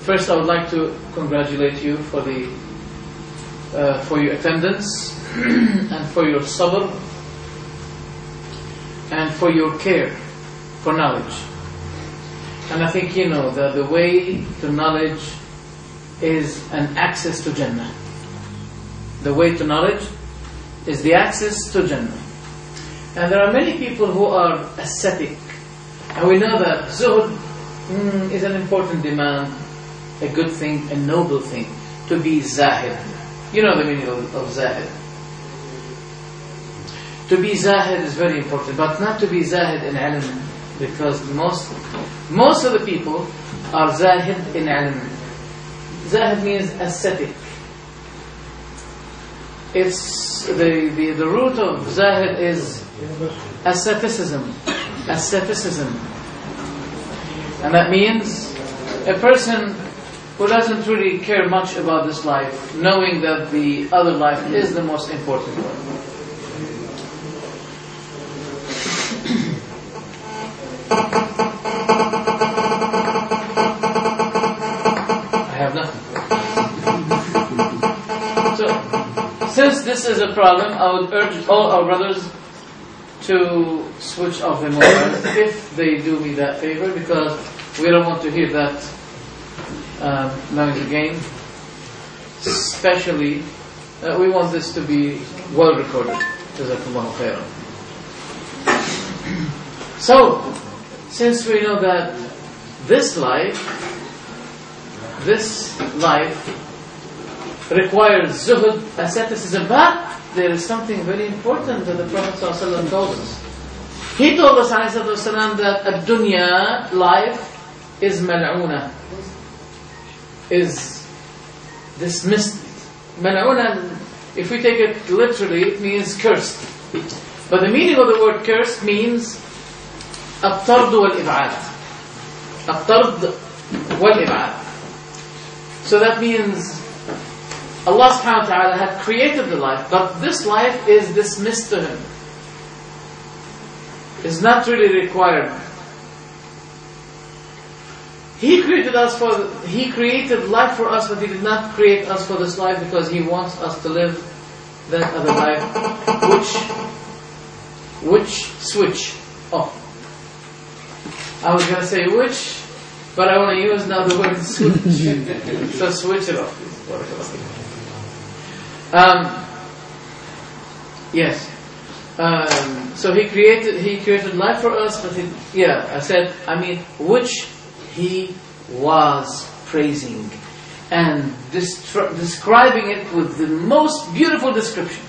First, I would like to congratulate you for your attendance and for your sabr and for your care for knowledge. And I think you know that the way to knowledge is an access to Jannah. The way to knowledge is the access to Jannah. And there are many people who are ascetic. And we know that zuhud is an important demand, a good thing, a noble thing. To be zahid. You know the meaning of zahid. To be zahid is very important, but not to be zahid in ilm, because most of the people are zahid in ilm. Zahid means ascetic. It's the root of zahid is asceticism. And that means a person who doesn't really care much about this life, knowing that the other life is the most important one. I have nothing. So, since this is a problem, I would urge all our brothers to switch off the mobiles if they do me that favor, because we don't want to hear that noise again. Especially, we want this to be well recorded. Jazakumullahu khairan. So, since we know that this life requires zuhud, asceticism, but there is something very important that the Prophet ﷺ told us. He told us ﷺ that ad-dunya, life, is mal'una, is dismissed. Mal'una, if we take it literally, it means cursed. But the meaning of the word cursed means الطرد والإبعاد. الطرد والإبعاد. So that means Allah subhanahu wa ta'ala had created the life, but this life is dismissed to Him. It's not really required. He created life for us, but He did not create us for this life because He wants us to live that other life, which switch off. I was going to say which, but I want to use now the word switch. So switch it off, please. Yes. So He created life for us, but which He was praising and describing it with the most beautiful description.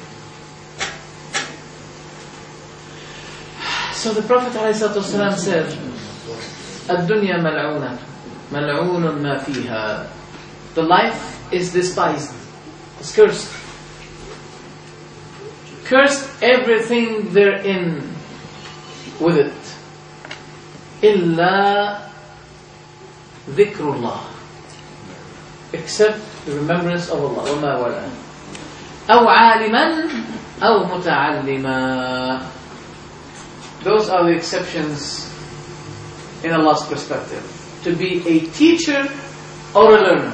So the Prophet ﷺ said, "Ad-dunya mal'una, mal'unun ma fiha." The life is despised, it's cursed. Cursed everything therein with it. Illa dhikrullah, except the remembrance of Allah. وَمَا وَلَا أَوْ عَالِمًا أَوْ مُتَعَلِّمًا. Those are the exceptions in Allah's perspective. To be a teacher or a learner.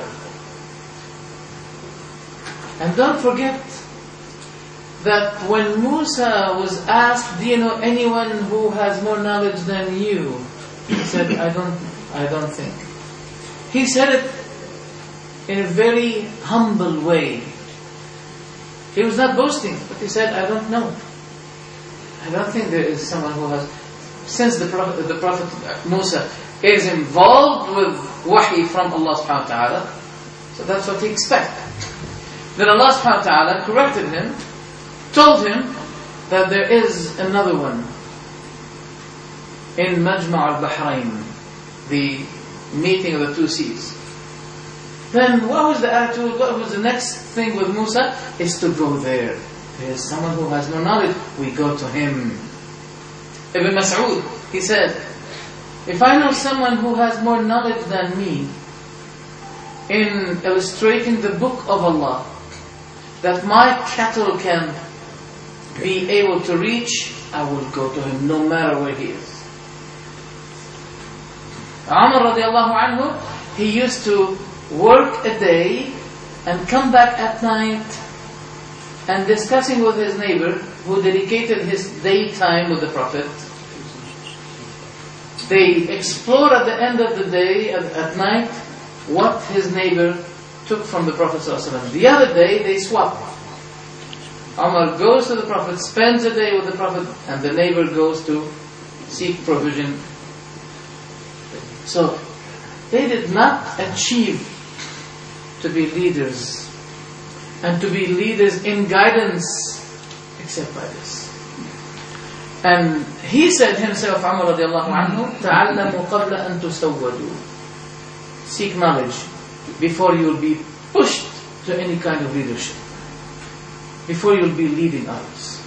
And don't forget that when Musa was asked, do you know anyone who has more knowledge than you? He said, I don't think. He said it in a very humble way. He was not boasting, but he said, I don't know. I don't think there is someone who has... Since the Prophet Musa is involved with wahi from Allah subhanahu wa ta'ala, so that's what he expected. Then Allah subhanahu wa ta'ala corrected him, told him that there is another one in Majma' al-Bahrain, the meeting of the two seas. Then what was the attitude? What was the next thing with Musa? Is to go there. There is someone who has more knowledge. We go to him. Ibn Mas'ud, he said, if I know someone who has more knowledge than me in illustrating the book of Allah, that my cattle can be able to reach, I will go to him no matter where he is. Umar radiallahu anhu, he used to work a day and come back at night and discussing with his neighbor who dedicated his daytime with the Prophet. They explore at the end of the day, at night, what his neighbor took from the Prophet ﷺ. The other day they swap. Umar goes to the Prophet, spends a day with the Prophet, and the neighbor goes to seek provision. So they did not achieve to be leaders and to be leaders in guidance except by this. And he said himself, Umar radiallahu anhu, تَعَلَّمُوا قَبْلَ أَن تُسَوَّدُوا. Seek knowledge before you will be pushed to any kind of leadership, before you will be leading others.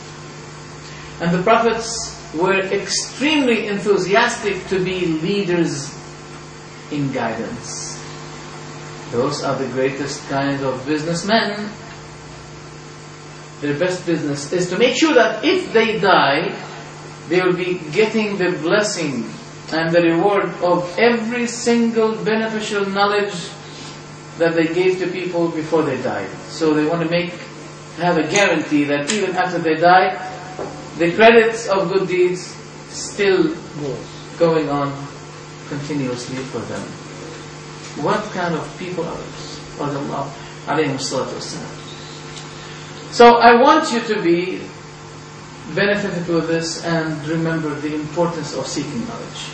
And the prophets were extremely enthusiastic to be leaders in guidance. Those are the greatest kind of businessmen. Their best business is to make sure that if they die, they will be getting the blessing and the reward of every single beneficial knowledge that they gave to people before they died. So they want to have a guarantee that even after they die, the credits of good deeds still going on continuously for them. What kind of people are those? So I want you to be benefited with this and remember the importance of seeking knowledge.